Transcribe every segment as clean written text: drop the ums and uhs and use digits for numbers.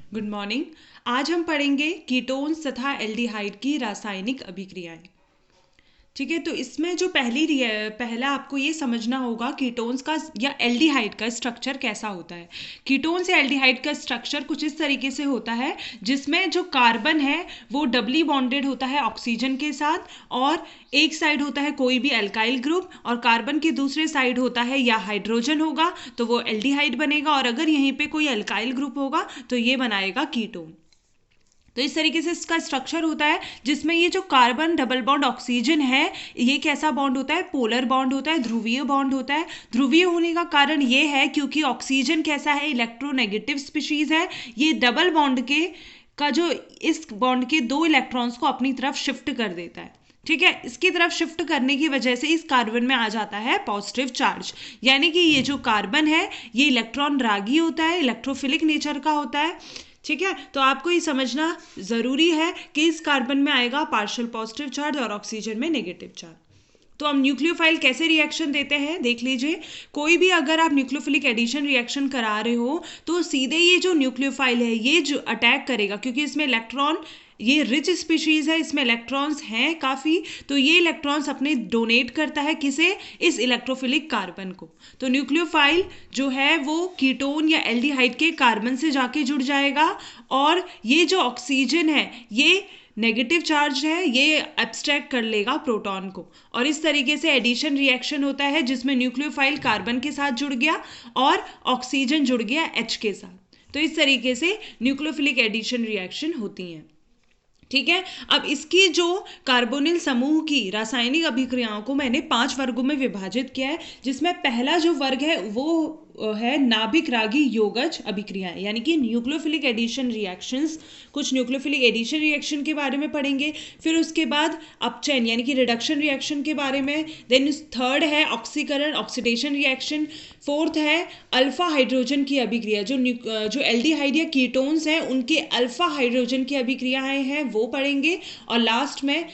Good morning. आज हम पढ़ेंगे कीटोन्स तथा एल्डिहाइड की रासायनिक अभिक्रियाएं। ठीक है, तो इसमें जो पहला आपको ये समझना होगा कीटोन्स का या एल्डिहाइड का स्ट्रक्चर कैसा होता है। कीटोन्स या एल्डिहाइड का स्ट्रक्चर कुछ इस तरीके से होता है जिसमें जो कार्बन है वो डबली बॉन्डेड होता है ऑक्सीजन के साथ, और एक साइड होता है कोई भी अल्काइल ग्रुप और कार्बन के दूसरे साइड होता है या हाइड्रोजन होगा तो वो एल्डिहाइड बनेगा, और अगर यहीं पे कोई अल्काइल ग्रुप होगा तो ये बनाएगा कीटोन। तो इस तरीके से इसका स्ट्रक्चर होता है जिसमें ये जो कार्बन डबल बॉन्ड ऑक्सीजन है ये कैसा बॉन्ड होता है, पोलर बॉन्ड होता है, ध्रुवीय बॉन्ड होता है। ध्रुवीय होने का कारण ये है क्योंकि ऑक्सीजन कैसा है, इलेक्ट्रोनेगेटिव स्पीशीज है। ये डबल बॉन्ड के का जो इस बॉन्ड के 2 इलेक्ट्रॉन्स को अपनी तरफ शिफ्ट कर देता है। ठीक है, इसकी तरफ शिफ्ट करने की वजह से इस कार्बन में आ जाता है पॉजिटिव चार्ज, यानी कि ये जो कार्बन है ये इलेक्ट्रॉन रागी होता है, इलेक्ट्रोफिलिक नेचर का होता है। ठीक है, तो आपको ये समझना ज़रूरी है कि इस कार्बन में आएगा पार्शियल पॉजिटिव चार्ज और ऑक्सीजन में नेगेटिव चार्ज। तो हम न्यूक्लियोफाइल कैसे रिएक्शन देते हैं देख लीजिए। कोई भी अगर आप न्यूक्लियोफिलिक एडिशन रिएक्शन करा रहे हो तो सीधे ये जो न्यूक्लियोफाइल है ये जो अटैक करेगा, क्योंकि इसमें इलेक्ट्रॉन, ये रिच स्पीशीज है, इसमें इलेक्ट्रॉन्स हैं काफ़ी, तो ये इलेक्ट्रॉन्स अपने डोनेट करता है किसे, इस इलेक्ट्रोफिलिक कार्बन को। तो न्यूक्लियोफाइल जो है वो कीटोन या एल्डिहाइड के कार्बन से जाके जुड़ जाएगा, और ये जो ऑक्सीजन है ये नेगेटिव चार्ज है, ये एब्स्ट्रैक्ट कर लेगा प्रोटॉन को, और इस तरीके से एडिशन रिएक्शन होता है जिसमें न्यूक्लियोफाइल कार्बन के साथ जुड़ गया और ऑक्सीजन जुड़ गया H के साथ। तो इस तरीके से न्यूक्लियोफिलिक एडिशन रिएक्शन होती हैं। ठीक है, अब इसकी जो कार्बोनिल समूह की रासायनिक अभिक्रियाओं को मैंने 5 वर्गों में विभाजित किया है, जिसमें पहला जो वर्ग है वो है नाभिक रागी योगज अभिक्रियाएं, यानी कि न्यूक्लियोफिलिक एडिशन रिएक्शंस। कुछ न्यूक्लियोफिलिक एडिशन रिएक्शन के बारे में पढ़ेंगे, फिर उसके बाद अपचयन यानी कि रिडक्शन रिएक्शन के बारे में, देन थर्ड है ऑक्सीकरण ऑक्सीडेशन रिएक्शन, फोर्थ है अल्फा हाइड्रोजन की अभिक्रिया, जो एल्डिहाइड या कीटोन्स हैं उनके अल्फा हाइड्रोजन की अभिक्रियाएं हैं वो पढ़ेंगे, और लास्ट में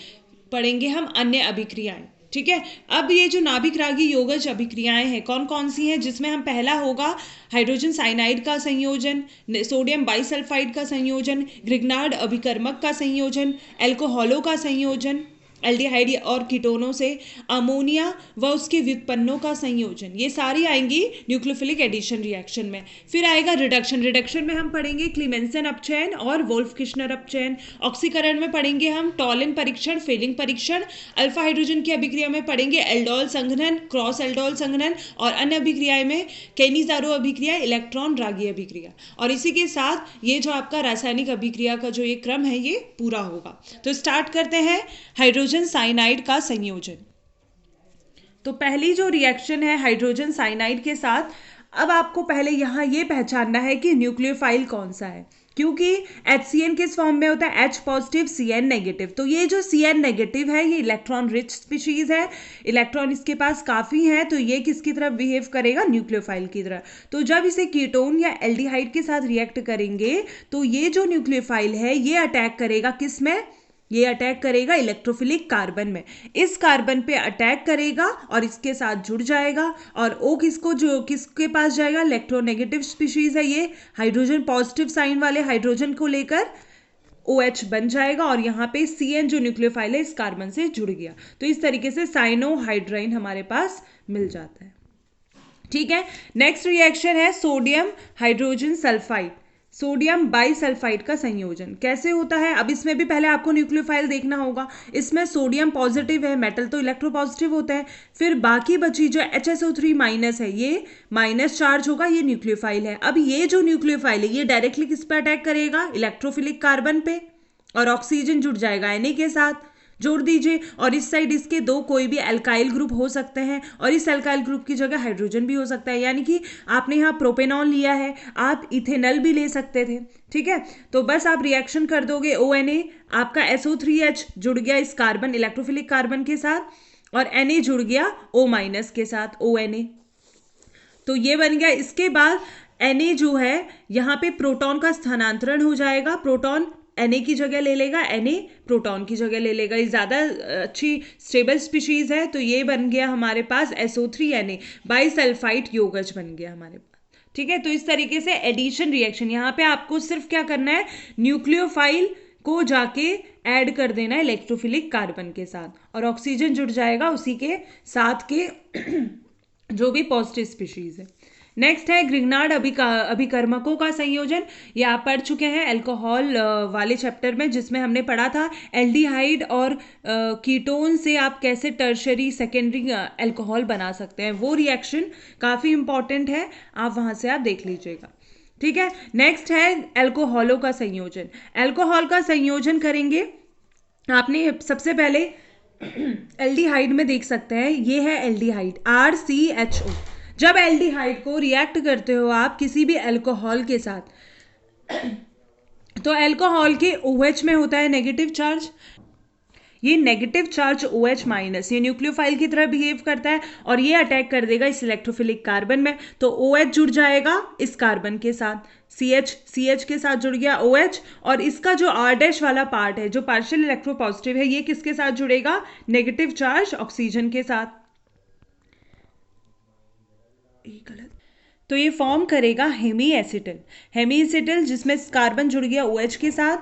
पढ़ेंगे हम अन्य अभिक्रियाएं। ठीक है, अब ये जो नाभिक रागी योगज अभिक्रियाएं हैं कौन कौन सी हैं, जिसमें हम पहला होगा हाइड्रोजन साइनाइड का संयोजन, सोडियम बाइसल्फाइड का संयोजन, ग्रिग्नार्ड अभिकर्मक का संयोजन, एल्कोहलों का संयोजन एल्डिहाइड और कीटोनों से, अमोनिया व उसके व्युत्पन्नों का संयोजन, ये सारी आएंगी न्यूक्लियोफिलिक एडिशन रिएक्शन में। फिर आएगा रिडक्शन। रिडक्शन में हम पढ़ेंगे क्लीमेंसन अपचयन और वोल्फ किश्नर अपचयन। ऑक्सीकरण में पढ़ेंगे हम टॉलिन परीक्षण, फेलिंग परीक्षण। अल्फा हाइड्रोजन की अभिक्रिया में पढ़ेंगे एल्डोल संघनन, क्रॉस एल्डोल संघनन, और अन्य अभिक्रियाएं में केनिज़ारो अभिक्रिया, इलेक्ट्रॉन रागी अभिक्रिया। और इसी के साथ ये जो आपका रासायनिक अभिक्रिया का जो ये क्रम है ये पूरा होगा। तो स्टार्ट करते हैं हाइड्रोजन साइनाइड का संयोजन। तो पहली जो रिएक्शन है हाइड्रोजन साइनाइड के साथ, अब आपको पहले यहां ये पहचानना है कि न्यूक्लियोफाइल कौन सा है, क्योंकि HCN किस फॉर्म में होता है, H पॉजिटिव CN नेगेटिव। तो ये जो CN नेगेटिव है ये इलेक्ट्रॉन रिच स्पीशीज है, इलेक्ट्रॉन इसके पास काफ़ी है, तो ये किसकी तरफ बिहेव करेगा, न्यूक्लियोफाइल की तरह। तो जब इसे कीटोन या एल्डिहाइड के साथ रिएक्ट करेंगे तो ये जो न्यूक्लियोफाइल है ये अटैक करेगा किस में, ये अटैक करेगा इलेक्ट्रोफिलिक कार्बन में। इस कार्बन पे अटैक करेगा और इसके साथ जुड़ जाएगा, और O किसके पास जाएगा, इलेक्ट्रोनेगेटिव स्पीशीज है ये, हाइड्रोजन पॉजिटिव साइन वाले हाइड्रोजन को लेकर OH बन जाएगा, और यहाँ पे CN जो न्यूक्लियोफाइल है इस कार्बन से जुड़ गया। तो इस तरीके से साइनोहाइड्राइन हमारे पास मिल जाता है। ठीक है, नेक्स्ट रिएक्शन है sodium hydrogen sulphide, sodium bisulphide का संयोजन। कैसे होता है, अब इसमें भी पहले आपको न्यूक्लियोफाइल देखना होगा। इसमें सोडियम पॉजिटिव है, मेटल तो इलेक्ट्रोपॉजिटिव होता है, फिर बाकी बची जो HSO3 माइनस है ये माइनस चार्ज होगा, ये न्यूक्लियोफाइल है। अब ये जो न्यूक्लियोफाइल है ये डायरेक्टली किस पे अटैक करेगा, इलेक्ट्रोफिलिक कार्बन पे, और ऑक्सीजन जुड़ जाएगा Na के साथ, जोड़ दीजिए, और इस साइड इसके 2 कोई भी अल्काइल ग्रुप हो सकते हैं, और इस अल्काइल ग्रुप की जगह हाइड्रोजन भी हो सकता है, यानी कि आपने यहाँ प्रोपेनॉल लिया है, आप इथेनॉल भी ले सकते थे। ठीक है, तो बस आप रिएक्शन कर दोगे, ONA आपका SO3H जुड़ गया इस कार्बन इलेक्ट्रोफिलिक कार्बन के साथ, और Na जुड़ गया O- के साथ ONA, तो ये बन गया। इसके बाद Na जो है यहाँ पे प्रोटॉन का स्थानांतरण हो जाएगा, प्रोटॉन Na की जगह ले लेगा, Na प्रोटॉन की जगह ले लेगा, ये ज़्यादा अच्छी स्टेबल स्पीशीज है। तो ये बन गया हमारे पास SO3Na बाइसल्फाइड योगज बन गया हमारे पास। ठीक है, तो इस तरीके से एडिशन रिएक्शन, यहाँ पे आपको सिर्फ क्या करना है, न्यूक्लियोफाइल को जाके ऐड कर देना है इलेक्ट्रोफिलिक कार्बन के साथ और ऑक्सीजन जुड़ जाएगा उसी के साथ के जो भी पॉजिटिव स्पीशीज है। नेक्स्ट है ग्रिग्नार्ड अभिकर्मकों का संयोजन। ये आप पढ़ चुके हैं अल्कोहल वाले चैप्टर में, जिसमें हमने पढ़ा था एल्डिहाइड और कीटोन से आप कैसे टर्शरी सेकेंडरी अल्कोहल बना सकते हैं। वो रिएक्शन काफ़ी इंपॉर्टेंट है, आप वहाँ से आप देख लीजिएगा। ठीक है, नेक्स्ट है अल्कोहलों का संयोजन। अल्कोहल का संयोजन करेंगे, आपने सबसे पहले एल्डिहाइड में देख सकते हैं, ये है एल्डिहाइड RCHO। जब एल्डिहाइड को रिएक्ट करते हो आप किसी भी अल्कोहल के साथ, तो अल्कोहल के OH में होता है नेगेटिव चार्ज, ये नेगेटिव चार्ज OH माइनस ये न्यूक्लियोफाइल की तरह बिहेव करता है और ये अटैक कर देगा इस इलेक्ट्रोफिलिक कार्बन में, तो OH जुड़ जाएगा इस कार्बन के साथ, CH के साथ जुड़ गया OH, और इसका जो R' वाला पार्ट है जो पार्शियल इलेक्ट्रोपॉजिटिव है, ये किसके साथ जुड़ेगा, नेगेटिव चार्ज ऑक्सीजन के साथ। गलत, तो ये फॉर्म करेगा हेमी एसिटल जिसमें कार्बन जुड़ गया OH के साथ,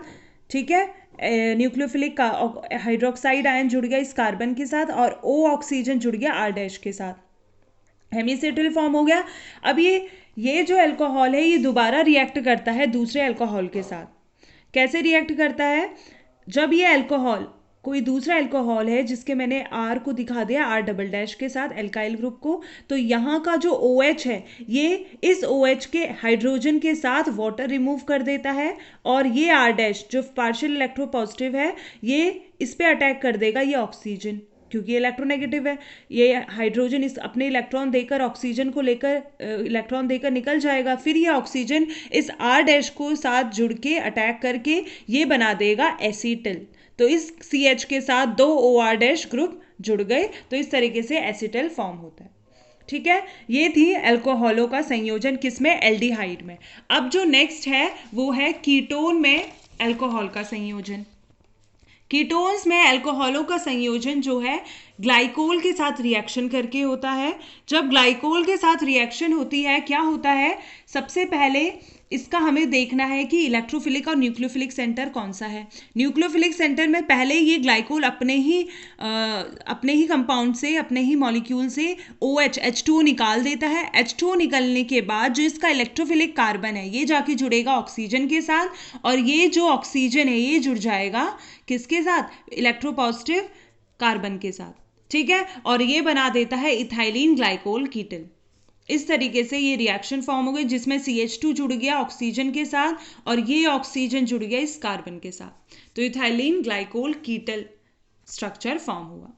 ठीक है, न्यूक्लियोफिलिक हाइड्रोक्साइड आयन जुड़ गया इस कार्बन के साथ और O ऑक्सीजन जुड़ गया R' के साथ, हेमीसेटल फॉर्म हो गया। अब ये जो अल्कोहल है ये दोबारा रिएक्ट करता है दूसरे अल्कोहल के साथ। कैसे रिएक्ट करता है, जब ये अल्कोहल कोई दूसरा अल्कोहल है जिसके मैंने R को दिखा दिया R" के साथ एल्काइल ग्रुप को, तो यहाँ का जो OH है ये इस OH के हाइड्रोजन के साथ वाटर रिमूव कर देता है और ये R' जो पार्शियल इलेक्ट्रोपॉजिटिव है ये इस पे अटैक कर देगा ये ऑक्सीजन, क्योंकि इलेक्ट्रोनेगेटिव है। ये हाइड्रोजन इस अपने इलेक्ट्रॉन देकर ऑक्सीजन को लेकर इलेक्ट्रॉन देकर निकल जाएगा, फिर ये ऑक्सीजन इस R' को साथ जुड़ के अटैक करके ये बना देगा एसीटल, तो इस CH के साथ 2 OR' ग्रुप जुड़ गए, तो इस तरीके से एसीटल फॉर्म होता है। ठीक है, ये थी अल्कोहलों का संयोजन किसमें, एल्डिहाइड में। अब जो नेक्स्ट है वो है कीटोन में अल्कोहल का संयोजन। कीटोन्स में अल्कोहलों का संयोजन जो है ग्लाइकोल के साथ रिएक्शन करके होता है। जब ग्लाइकोल के साथ रिएक्शन होती है क्या होता है, सबसे पहले इसका हमें देखना है कि इलेक्ट्रोफिलिक और न्यूक्लियोफिलिक सेंटर कौन सा है। न्यूक्लियोफिलिक सेंटर में पहले ये ग्लाइकोल अपने ही कंपाउंड से, अपने ही मॉलिक्यूल से OH H2O निकाल देता है। H2O निकलने के बाद जो इसका इलेक्ट्रोफिलिक कार्बन है ये जाके जुड़ेगा ऑक्सीजन के साथ और ये जो ऑक्सीजन है ये जुड़ जाएगा किसके साथ, इलेक्ट्रोपॉजिटिव कार्बन के साथ, ठीक है, और ये बना देता है इथाइलिन ग्लाइकोल कीटल। इस तरीके से ये रिएक्शन फॉर्म हो गई जिसमें CH2 जुड़ गया ऑक्सीजन के साथ और ये ऑक्सीजन जुड़ गया इस कार्बन के साथ, तो इथाइलिन ग्लाइकोल कीटल स्ट्रक्चर फॉर्म हुआ।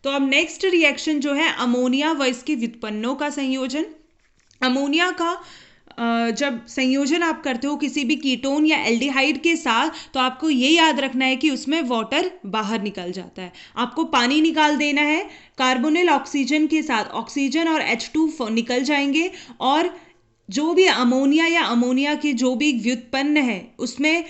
तो अब नेक्स्ट रिएक्शन जो है अमोनिया व इसके व्युत्पन्नों का संयोजन। अमोनिया का जब संयोजन आप करते हो किसी भी कीटोन या एल्डिहाइड के साथ, तो आपको ये याद रखना है कि उसमें वाटर बाहर निकल जाता है, आपको पानी निकाल देना है। कार्बोनिल ऑक्सीजन के साथ ऑक्सीजन और H2 निकल जाएंगे और जो भी अमोनिया या अमोनिया के जो भी व्युत्पन्न है उसमें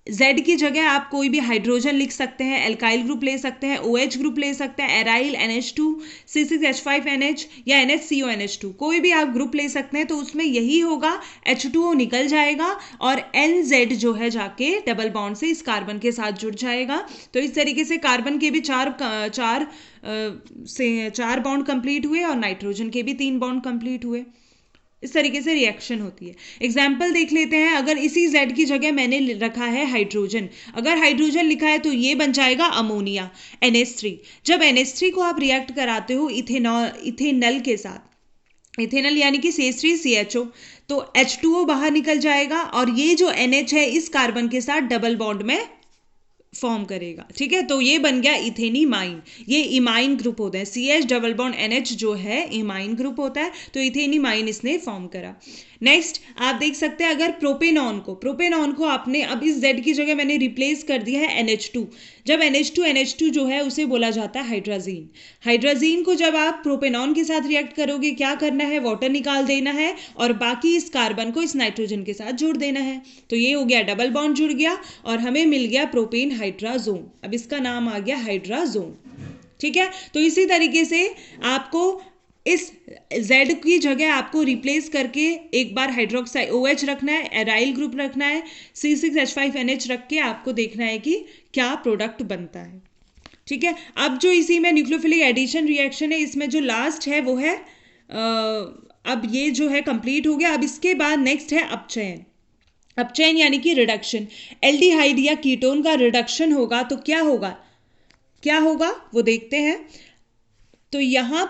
Z की जगह आप कोई भी हाइड्रोजन लिख सकते हैं, एल्काइल ग्रुप ले सकते हैं, OH ग्रुप ले सकते हैं, एराइल NH2 C6H5NH या NHCONH2 कोई भी आप ग्रुप ले सकते हैं। तो उसमें यही होगा, H2O निकल जाएगा और NZ जो है जाके डबल बॉन्ड से इस कार्बन के साथ जुड़ जाएगा। तो इस तरीके से कार्बन के भी चार बॉन्ड कंप्लीट हुए और नाइट्रोजन के भी 3 बॉन्ड कंप्लीट हुए। इस तरीके से रिएक्शन होती है। एग्जाम्पल देख लेते हैं, अगर इसी Z की जगह मैंने रखा है हाइड्रोजन, अगर हाइड्रोजन लिखा है तो ये बन जाएगा अमोनिया NH3। जब NH3 को आप रिएक्ट कराते हो इथेनल के साथ, इथेनल यानी कि CH3CHO, तो H2O बाहर निकल जाएगा और ये जो NH है इस कार्बन के साथ डबल बॉन्ड में फॉर्म करेगा, ठीक है, तो ये बन गया इथेनीमाइन। ये इमाइन ग्रुप होता है, CH डबल बॉन्ड NH जो है इमाइन ग्रुप होता है, तो इथेनीमाइन इसने फॉर्म करा। नेक्स्ट आप देख सकते हैं, अगर प्रोपेनॉन को आपने अब इस Z की जगह मैंने रिप्लेस कर दिया है NH2। जब NH2 जो है उसे बोला जाता है हाइड्राजीन। हाइड्राजीन को जब आप प्रोपेनॉन के साथ रिएक्ट करोगे क्या करना है, वाटर निकाल देना है और बाकी इस कार्बन को इस नाइट्रोजन के साथ जोड़ देना है। तो ये हो गया डबल बॉन्ड जुड़ गया और हमें मिल गया प्रोपेन हाइड्राजोन। अब इसका नाम आ गया हाइड्राजोन, ठीक है। तो इसी तरीके से आपको इस Z की जगह आपको रिप्लेस करके एक बार हाइड्रोक्साइड OH रखना है, एराइल ग्रुप रखना है, C6H5NH रख के आपको देखना है कि क्या प्रोडक्ट बनता है। ठीक है, अब जो इसी में न्यूक्लियोफिलिक एडिशन रिएक्शन है, इसमें जो लास्ट है वो है अब ये जो है कंप्लीट हो गया। अब इसके बाद नेक्स्ट है अपचयन। अपचयन यानी कि रिडक्शन। एल्डिहाइड या कीटोन का रिडक्शन होगा तो क्या होगा, क्या होगा वो देखते हैं। तो यहाँ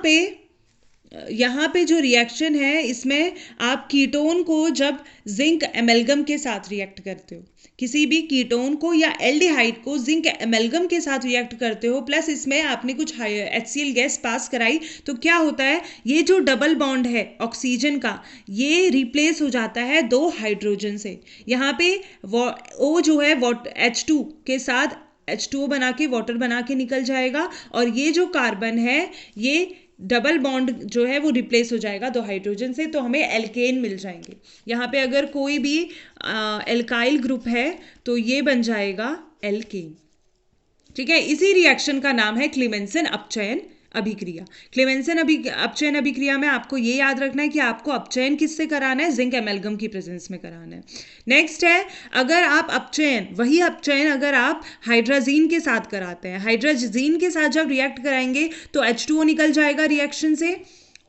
पे जो रिएक्शन है, इसमें आप कीटोन को जब जिंक एमेल्गम के साथ रिएक्ट करते हो, किसी भी कीटोन को या एल्डिहाइड को जिंक एमेल्गम के साथ रिएक्ट करते हो, प्लस इसमें आपने कुछ HCl गैस पास कराई, तो क्या होता है, ये जो डबल बॉन्ड है ऑक्सीजन का, ये रिप्लेस हो जाता है 2 हाइड्रोजन से। यहाँ पे O जो है H2 के साथ H2O बना के वाटर बना के निकल जाएगा, और ये जो कार्बन है ये डबल बॉन्ड जो है वो रिप्लेस हो जाएगा 2 हाइड्रोजन से, तो हमें एल्केन मिल जाएंगे। यहाँ पे अगर कोई भी एल्काइल ग्रुप है तो ये बन जाएगा एल्केन। ठीक है, इसी रिएक्शन का नाम है क्लीमेंसन अपचयन अभिक्रिया। क्लीमेंसन अपचयन अभिक्रिया में आपको ये याद रखना है कि आपको अपचयन किससे कराना है, जिंक एमेल्गम की प्रेजेंस में कराना है। नेक्स्ट है, अगर आप वही अपचयन अगर आप हाइड्राजीन के साथ कराते हैं, हाइड्राजीन के साथ जब रिएक्ट कराएंगे तो H2O निकल जाएगा रिएक्शन से,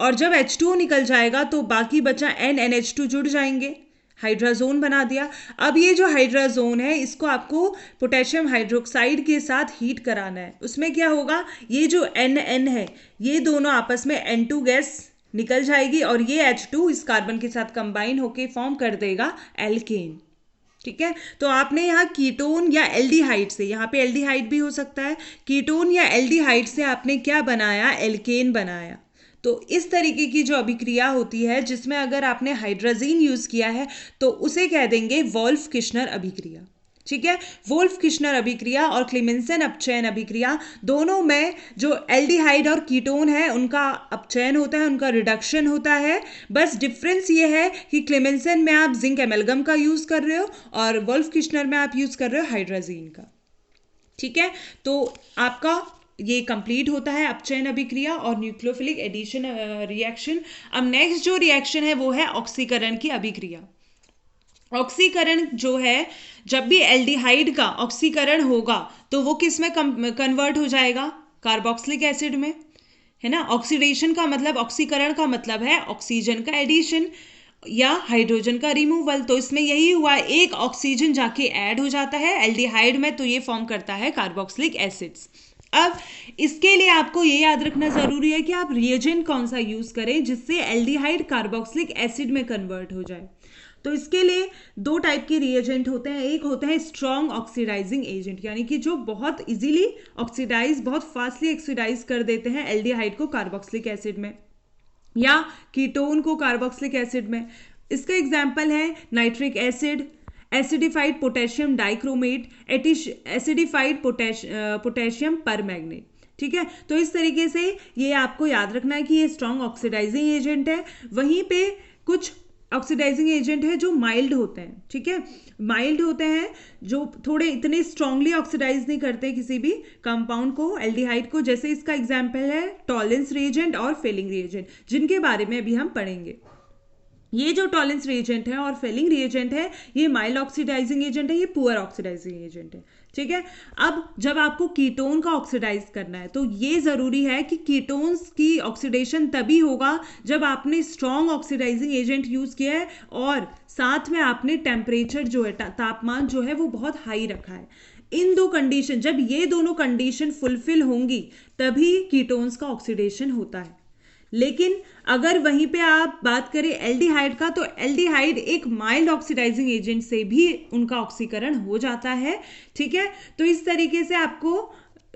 और जब H2O निकल जाएगा तो बाकी बचा NNH2 जुड़ जाएंगे, हाइड्राजोन बना दिया। अब ये जो हाइड्राजोन है इसको आपको पोटेशियम हाइड्रोक्साइड के साथ हीट कराना है। उसमें क्या होगा, ये जो NN है ये दोनों आपस में N2 गैस निकल जाएगी, और ये H2 इस कार्बन के साथ कंबाइन होके फॉर्म कर देगा एल्केन। ठीक है, तो आपने यहाँ कीटोन या एल्डिहाइड से, यहाँ पे एल्डिहाइड भी हो सकता है, कीटोन या एल्डिहाइड से आपने क्या बनाया, एल्केन बनाया। तो इस तरीके की जो अभिक्रिया होती है जिसमें अगर आपने हाइड्राजीन यूज किया है तो उसे कह देंगे वोल्फ किश्नर अभिक्रिया। ठीक है, वोल्फ किश्नर अभिक्रिया और क्लीमेंसन अपचयन अभिक्रिया दोनों में जो एल्डिहाइड और कीटोन है उनका अपचयन होता है, उनका रिडक्शन होता है। बस डिफरेंस ये है कि क्लीमेंसन में आप जिंक एमेल्गम का यूज कर रहे हो और वोल्फ किश्नर में आप यूज कर रहे हो हाइड्राजीन का। ठीक है, तो आपका ये कंप्लीट होता है अपचयन अभिक्रिया और न्यूक्लियोफिलिक एडिशन रिएक्शन। अब नेक्स्ट जो रिएक्शन है वो है ऑक्सीकरण की अभिक्रिया। ऑक्सीकरण जो है, जब भी एल्डिहाइड का ऑक्सीकरण होगा तो वो किस में कन्वर्ट हो जाएगा, कार्बोक्सिलिक एसिड में, है ना। ऑक्सीडेशन का मतलब, ऑक्सीकरण का मतलब है ऑक्सीजन का एडिशन या हाइड्रोजन का रिमूवल। तो इसमें यही हुआ, एक ऑक्सीजन जाके ऐड हो जाता है एल्डिहाइड में, तो ये फॉर्म करता है कार्बोक्सिलिक एसिड्स। अब इसके लिए आपको ये याद रखना जरूरी है कि आप रिएजेंट कौन सा यूज करें जिससे एल्डिहाइड कार्बोक्सिलिक एसिड में कन्वर्ट हो जाए। तो इसके लिए 2 टाइप के रिएजेंट होते हैं। एक होता है स्ट्रॉन्ग ऑक्सीडाइजिंग एजेंट, यानी कि जो बहुत इजीली ऑक्सीडाइज, बहुत फास्टली ऑक्सीडाइज कर देते हैं एल्डिहाइड को कार्बोक्सिलिक एसिड में या कीटोन को कार्बोक्सिलिक एसिड में। इसका एग्जाम्पल है nitric acid, acidified potassium dichromate, acidified potassium permanganate. ठीक है, तो इस तरीके से ये आपको याद रखना है कि ये स्ट्रॉन्ग ऑक्सीडाइजिंग एजेंट है। वहीं पे कुछ ऑक्सीडाइजिंग एजेंट है जो माइल्ड होते हैं। ठीक है, माइल्ड होते हैं जो थोड़े इतने स्ट्रांगली ऑक्सीडाइज नहीं करते किसी भी कंपाउंड को, एल्डिहाइड को। जैसे इसका एग्जाम्पल है टॉलेंस रिएजेंट और फेलिंग रिएजेंट, जिनके बारे में अभी हम पढ़ेंगे। ये जो टॉलेंस रिएजेंट है और फेलिंग रिएजेंट है ये माइल्ड ऑक्सीडाइजिंग एजेंट है, ये पुअर ऑक्सीडाइजिंग एजेंट है। ठीक है, अब जब आपको कीटोन का ऑक्सीडाइज करना है तो ये जरूरी है कि कीटोन्स की ऑक्सीडेशन तभी होगा जब आपने स्ट्रॉन्ग ऑक्सीडाइजिंग एजेंट यूज किया है और साथ में आपने टेम्परेचर जो है, तापमान जो है वो बहुत हाई रखा है। इन 2 कंडीशन, जब ये दोनों कंडीशन फुलफिल होंगी तभी कीटोन्स का ऑक्सीडेशन होता है। लेकिन अगर वहीं पे आप बात करें एल्डिहाइड का, तो एल्डिहाइड एक माइल्ड ऑक्सीडाइजिंग एजेंट से भी उनका ऑक्सीकरण हो जाता है। ठीक है, तो इस तरीके से आपको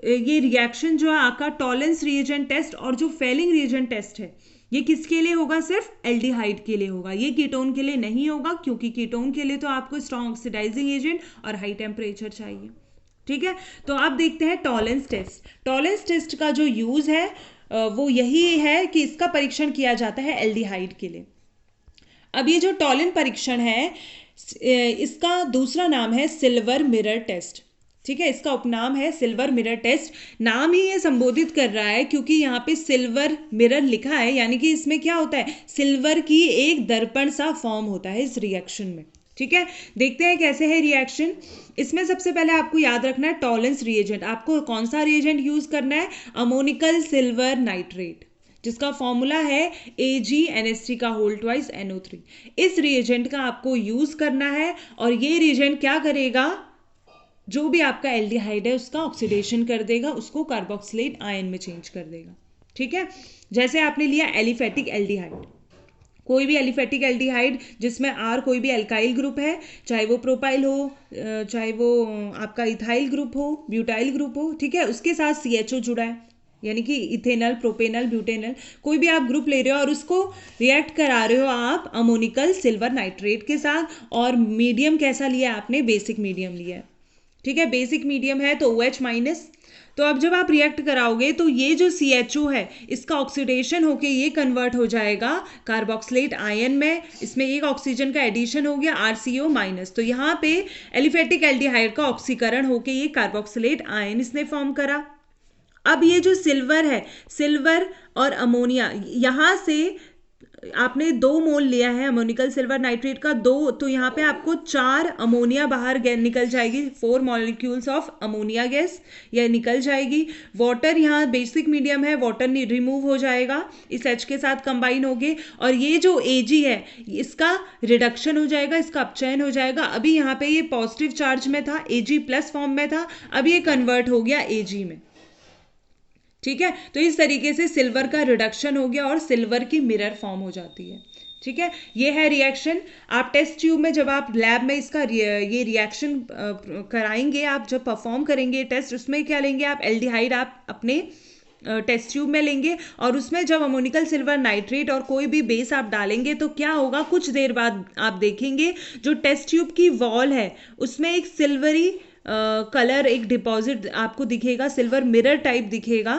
ये रिएक्शन जो है आपका टॉलेंस रिएजेंट टेस्ट और जो फेलिंग रिएजेंट टेस्ट है ये किसके लिए होगा, सिर्फ एल्डिहाइड के लिए होगा, ये कीटोन के लिए नहीं होगा, क्योंकि कीटोन के लिए तो आपको स्ट्रॉन्ग ऑक्सीडाइजिंग एजेंट और हाई टेम्परेचर चाहिए। ठीक है, तो आप देखते हैं टॉलेंस टेस्ट। टॉलेंस टेस्ट का जो यूज है वो यही है कि इसका परीक्षण किया जाता है एल्डिहाइड के लिए। अब ये जो टॉलेन परीक्षण है इसका दूसरा नाम है सिल्वर मिरर टेस्ट। ठीक है, इसका उपनाम है सिल्वर मिरर टेस्ट। नाम ही ये संबोधित कर रहा है क्योंकि यहाँ पे सिल्वर मिरर लिखा है, यानी कि इसमें क्या होता है, सिल्वर की एक दर्पण सा फॉर्म होता है इस रिएक्शन में। ठीक है, देखते हैं कैसे है रिएक्शन। इसमें सबसे पहले आपको याद रखना है टॉलेंस रिएजेंट। आपको कौन सा रिएजेंट यूज करना है, अमोनिकल सिल्वर नाइट्रेट, जिसका फॉर्मूला है AgNH3 का होल ट्वाइस NO3। इस रिएजेंट का आपको यूज करना है और ये रिएजेंट क्या करेगा, जो भी आपका एल्डिहाइड है उसका ऑक्सीडेशन कर देगा, उसको कार्बोक्सिलेट आयन में चेंज कर देगा। ठीक है, जैसे आपने लिया एलिफेटिक एल्डिहाइड, कोई भी एलिफेटिक एल्डिहाइड जिसमें R कोई भी एल्काइल ग्रुप है, चाहे वो प्रोपाइल हो, चाहे वो आपका इथाइल ग्रुप हो, ब्यूटाइल ग्रुप हो, ठीक है, उसके साथ CHO जुड़ा है, यानी कि इथेनल, प्रोपेनल, ब्यूटेनल, कोई भी आप ग्रुप ले रहे हो और उसको रिएक्ट करा रहे हो आप अमोनिकल सिल्वर नाइट्रेट के साथ, और मीडियम कैसा लिया आपने, बेसिक मीडियम लिया है। ठीक है, बेसिक मीडियम है तो OH माइनस। तो अब जब आप रिएक्ट कराओगे तो ये जो CHO है इसका ऑक्सीडेशन होके ये कन्वर्ट हो जाएगा कार्बोक्सिलेट आयन में, इसमें एक ऑक्सीजन का एडिशन हो गया RCO माइनस। तो यहाँ पे एलिफेटिक एल्डिहाइड का ऑक्सीकरण होके ये कार्बोक्सिलेट आयन इसने फॉर्म करा। अब ये जो सिल्वर है, सिल्वर और अमोनिया, यहाँ से आपने 2 मोल लिया है अमोनिकल सिल्वर नाइट्रेट का, 2, तो यहाँ पे आपको 4 अमोनिया बाहर निकल जाएगी, 4 मॉलिक्यूल्स ऑफ अमोनिया गैस यह निकल जाएगी। वाटर यहाँ बेसिक मीडियम है, वाटर रिमूव हो जाएगा, इस H के साथ कंबाइन होगे, और ये जो Ag है इसका रिडक्शन हो जाएगा, इसका अपचयन हो जाएगा। अभी यहाँ पे ये पॉजिटिव चार्ज में था, Ag प्लस फॉर्म में था, अब ये कन्वर्ट हो गया Ag में। ठीक है, तो इस तरीके से सिल्वर का रिडक्शन हो गया और सिल्वर की मिरर फॉर्म हो जाती है। ठीक है, ये है रिएक्शन। आप टेस्ट ट्यूब में जब आप लैब में इसका ये रिएक्शन कराएंगे, आप जब परफॉर्म करेंगे टेस्ट, उसमें क्या लेंगे आप, एल्डिहाइड आप अपने टेस्ट ट्यूब में लेंगे, और उसमें जब अमोनिकल सिल्वर नाइट्रेट और कोई भी बेस आप डालेंगे तो क्या होगा, कुछ देर बाद आप देखेंगे जो टेस्ट ट्यूब की वॉल है उसमें एक सिल्वरी कलर, एक डिपॉजिट आपको दिखेगा, सिल्वर मिरर टाइप दिखेगा।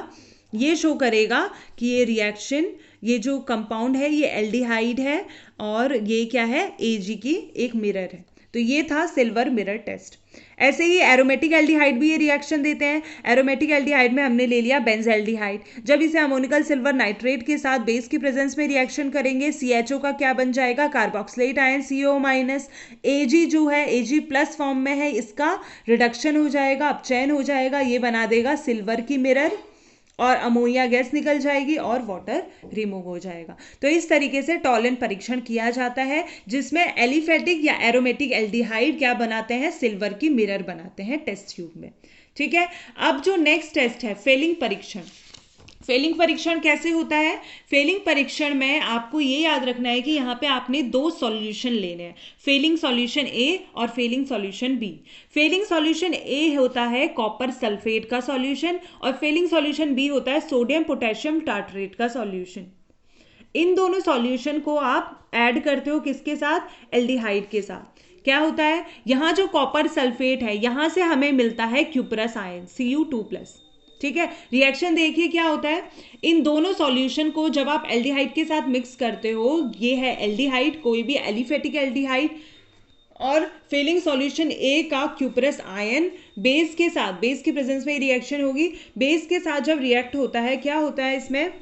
ये शो करेगा कि ये रिएक्शन, ये जो कंपाउंड है ये एल्डिहाइड है और ये क्या है, Ag की एक मिरर है। तो ये था सिल्वर मिरर टेस्ट। ऐसे ही एरोमेटिक एल्डिहाइड भी ये रिएक्शन देते हैं। एरोमेटिक एल्डिहाइड में हमने ले लिया बेंजल्डिहाइड, जब इसे अमोनिकल सिल्वर नाइट्रेट के साथ बेस की प्रेजेंस में रिएक्शन करेंगे, CHO का क्या बन जाएगा, carboxylate ion CO minus. Ag जो है Ag प्लस फॉर्म में है, इसका रिडक्शन हो जाएगा, अपचयन हो जाएगा, ये बना देगा सिल्वर की मिरर, और अमोनिया गैस निकल जाएगी और वाटर रिमूव हो जाएगा। तो इस तरीके से टॉलेंट परीक्षण किया जाता है, जिसमें एलिफेटिक या एरोमेटिक एल्डिहाइड क्या बनाते हैं, सिल्वर की मिरर बनाते हैं टेस्ट ट्यूब में। ठीक है, अब जो नेक्स्ट टेस्ट है फेलिंग परीक्षण। फेलिंग परीक्षण कैसे होता है, फेलिंग परीक्षण में आपको ये याद रखना है कि यहाँ पे आपने 2 सॉल्यूशन लेने हैं, फेलिंग सॉल्यूशन A और Fehling solution B। Fehling solution A होता है कॉपर सल्फेट का सॉल्यूशन और फेलिंग सॉल्यूशन B होता है सोडियम पोटेशियम टार्ट्रेट का सॉल्यूशन। इन दोनों सॉल्यूशन को आप ऐड करते हो किसके साथ, एल्डिहाइड के साथ। क्या होता है, यहाँ जो कॉपर सल्फेट है यहाँ से हमें मिलता है क्यूपरस आयन Cu2+। ठीक है, रिएक्शन देखिए क्या होता है, इन दोनों सॉल्यूशन को जब आप एल्डिहाइड के साथ मिक्स करते हो, ये है एल्डिहाइड, कोई भी एलिफेटिक एल्डिहाइड, और फेलिंग सॉल्यूशन A का क्यूपरस आयन बेस के साथ, बेस की प्रेजेंस में रिएक्शन होगी, बेस के साथ जब रिएक्ट होता है क्या होता है, इसमें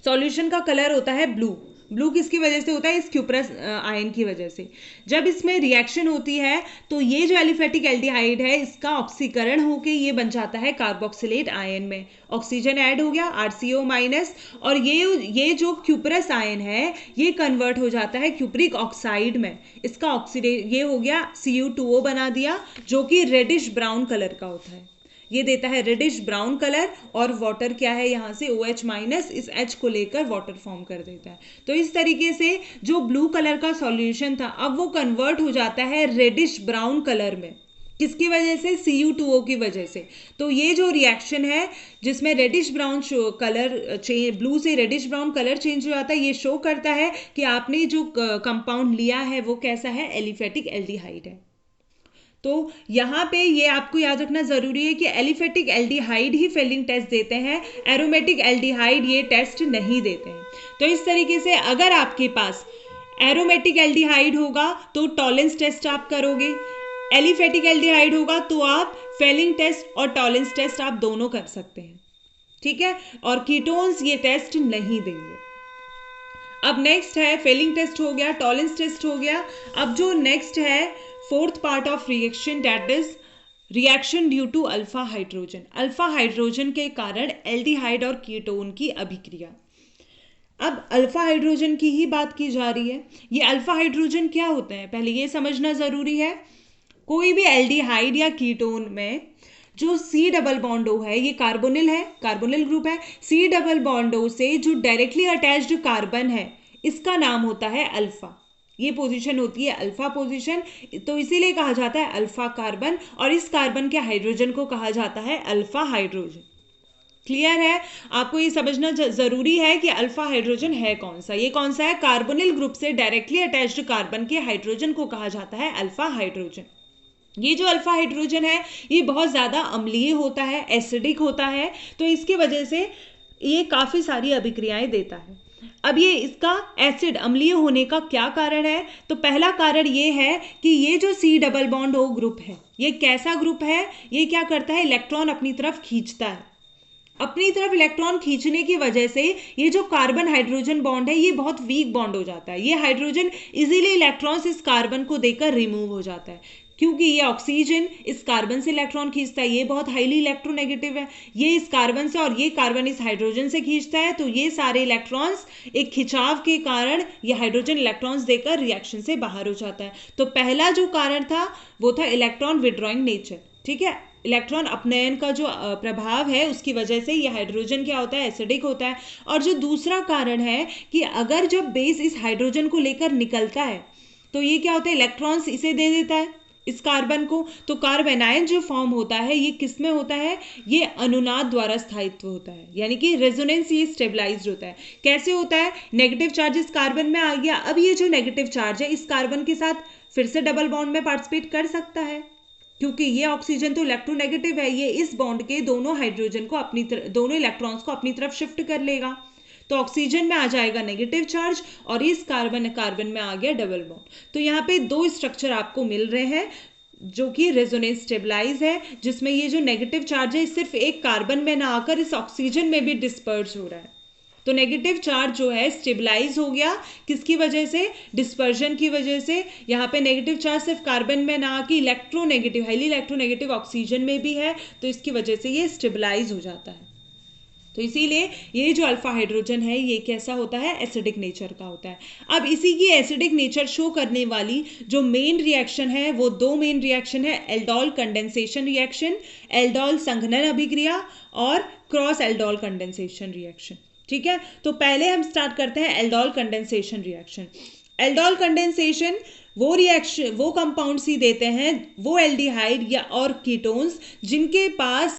सॉल्यूशन का कलर होता है ब्लू। ब्लू किसकी वजह से होता है, इस क्यूपरस आयन की वजह से। जब इसमें रिएक्शन होती है तो ये जो एलिफेटिक एल्डिहाइड है इसका ऑक्सीकरण होके ये बन जाता है कार्बोक्सिलेट आयन में, ऑक्सीजन ऐड हो गया RCO माइनस, और ये जो क्यूपरस आयन है ये कन्वर्ट हो जाता है क्यूपरिक ऑक्साइड में, इसका ये हो गया Cu2O बना दिया, जो कि रेडिश ब्राउन कलर का होता है, ये देता है रेडिश ब्राउन कलर, और वाटर क्या है यहाँ से OH माइनस, इस H को लेकर वाटर फॉर्म कर देता है। तो इस तरीके से जो ब्लू कलर का सॉल्यूशन था अब वो कन्वर्ट हो जाता है रेडिश ब्राउन कलर में, किसकी वजह से, Cu2O की वजह से। तो ये जो रिएक्शन है जिसमें रेडिश ब्राउन कलर ब्लू से रेडिश ब्राउन कलर चेंज हो जाता है, ये शो करता है कि आपने जो कंपाउंड लिया है वो कैसा है, एलिफेटिक एल्डिहाइड है। तो यहाँ पे ये आपको याद रखना जरूरी है कि एलिफेटिक एल्डिहाइड ही फेलिंग टेस्ट देते हैं, एरोमेटिक एल्डिहाइड ये टेस्ट नहीं देते हैं। तो इस तरीके से अगर आपके पास एरोमेटिक एल्डिहाइड होगा तो टॉलेंस टेस्ट आप करोगे, एलिफेटिक एल्डिहाइड होगा तो आप फेलिंग टेस्ट और टॉलेंस टेस्ट आप दोनों कर सकते हैं, ठीक है, और कीटोन्स ये टेस्ट नहीं देंगे। अब नेक्स्ट है फेलिंग टेस्ट हो गया, टॉलेंस टेस्ट हो गया। अब जो नेक्स्ट है fourth part of reaction, that is reaction due to alpha hydrogen. Alpha hydrogen के कारण एल्डिहाइड और कीटोन की अभिक्रिया। अब अल्फा हाइड्रोजन की ही बात की जा रही है। ये अल्फा हाइड्रोजन क्या होते हैं पहले ये समझना जरूरी है। कोई भी एल्डिहाइड या कीटोन में जो सी डबल बॉन्डो है ये कार्बोनिल है, कार्बोनिल ग्रुप है। सी डबल बॉन्डो से जो डायरेक्टली अटैच्ड कार्बन है इसका नाम होता है अल्फा। ये पोजीशन होती है अल्फा पोजीशन, तो इसीलिए कहा जाता है अल्फा कार्बन, और इस कार्बन के हाइड्रोजन को कहा जाता है अल्फा हाइड्रोजन। क्लियर है? आपको ये समझना जरूरी है कि अल्फा हाइड्रोजन है कौन सा। ये कौन सा है? कार्बोनिल ग्रुप से डायरेक्टली अटैच्ड कार्बन के हाइड्रोजन को कहा जाता है अल्फा हाइड्रोजन। ये जो अल्फा हाइड्रोजन है ये बहुत ज़्यादा अम्लीय होता है, एसिडिक होता है, तो इसकी वजह से ये काफ़ी सारी अभिक्रियाएं देता है। अब ये इसका एसिड अम्लीय होने का क्या कारण है? तो पहला कारण ये है कि ये जो C double bond O group है ये कैसा ग्रुप है? ये क्या करता है? इलेक्ट्रॉन अपनी तरफ खींचता है। अपनी तरफ इलेक्ट्रॉन खींचने की वजह से ये जो कार्बन हाइड्रोजन बॉन्ड है ये बहुत वीक बॉन्ड हो जाता है। ये हाइड्रोजन इजीली इलेक्ट्रॉन्स इस कार्बन को देकर रिमूव हो जाता है, क्योंकि ये ऑक्सीजन इस कार्बन से इलेक्ट्रॉन खींचता है, ये बहुत हाईली इलेक्ट्रोनेगेटिव है, ये इस कार्बन से और ये कार्बन इस हाइड्रोजन से खींचता है, तो ये सारे इलेक्ट्रॉन्स एक खिंचाव के कारण ये हाइड्रोजन इलेक्ट्रॉन्स देकर रिएक्शन से बाहर हो जाता है। तो पहला जो कारण था वो था इलेक्ट्रॉन विड्रॉइंग नेचर, ठीक है, इलेक्ट्रॉन अपनयन का जो प्रभाव है उसकी वजह से ये हाइड्रोजन क्या होता है? एसिडिक होता है। और जो दूसरा कारण है कि अगर जब बेस इस हाइड्रोजन को लेकर निकलता है तो ये क्या होता है? इलेक्ट्रॉन्स इसे दे देता है इस कार्बन को, तो कार्बेनायन जो फॉर्म होता है ये किस में होता है? ये अनुनाद द्वारा स्थायित्व होता है, यानी कि रेजोनेंस ये स्टेबलाइज्ड होता है। कैसे होता है? नेगेटिव चार्ज इस कार्बन में आ गया, अब ये जो नेगेटिव चार्ज है इस कार्बन के साथ फिर से डबल बॉन्ड में पार्टिसिपेट कर सकता है, क्योंकि ये ऑक्सीजन तो इलेक्ट्रोनेगेटिव है, ये इस बॉन्ड के दोनों हाइड्रोजन को दोनों इलेक्ट्रॉन्स को अपनी तरफ शिफ्ट कर लेगा, तो ऑक्सीजन में आ जाएगा नेगेटिव चार्ज और इस कार्बन में आ गया डबल बॉन्ड। तो यहाँ पे दो स्ट्रक्चर आपको मिल रहे हैं जो कि रेजोनेंस स्टेबलाइज है, जिसमें ये जो नेगेटिव चार्ज है सिर्फ एक कार्बन में ना आकर इस ऑक्सीजन में भी डिस्पर्स हो रहा है। तो नेगेटिव चार्ज जो है स्टेबलाइज हो गया, किसकी वजह से? डिस्पर्जन की वजह से। यहाँ पे नेगेटिव चार्ज सिर्फ कार्बन में ना आके इलेक्ट्रोनेगेटिव, हाईली इलेक्ट्रोनेगेटिव ऑक्सीजन में भी है, तो इसकी वजह से ये स्टेबलाइज हो जाता है। तो इसीलिए ये जो अल्फा हाइड्रोजन है ये कैसा होता है? एसिडिक नेचर का होता है। अब इसी की एसिडिक नेचर शो करने वाली जो मेन रिएक्शन है वो दो मेन रिएक्शन है, एल्डोल कंडेंसेशन रिएक्शन, एल्डोल संघनन अभिक्रिया, और क्रॉस एल्डोल कंडेंसेशन रिएक्शन, ठीक है। तो पहले हम स्टार्ट करते हैं aldol condensation reaction. Aldol condensation वो रिएक्शन, वो कंपाउंड्स ही देते हैं, वो एल्डिहाइड या और कीटोन्स जिनके पास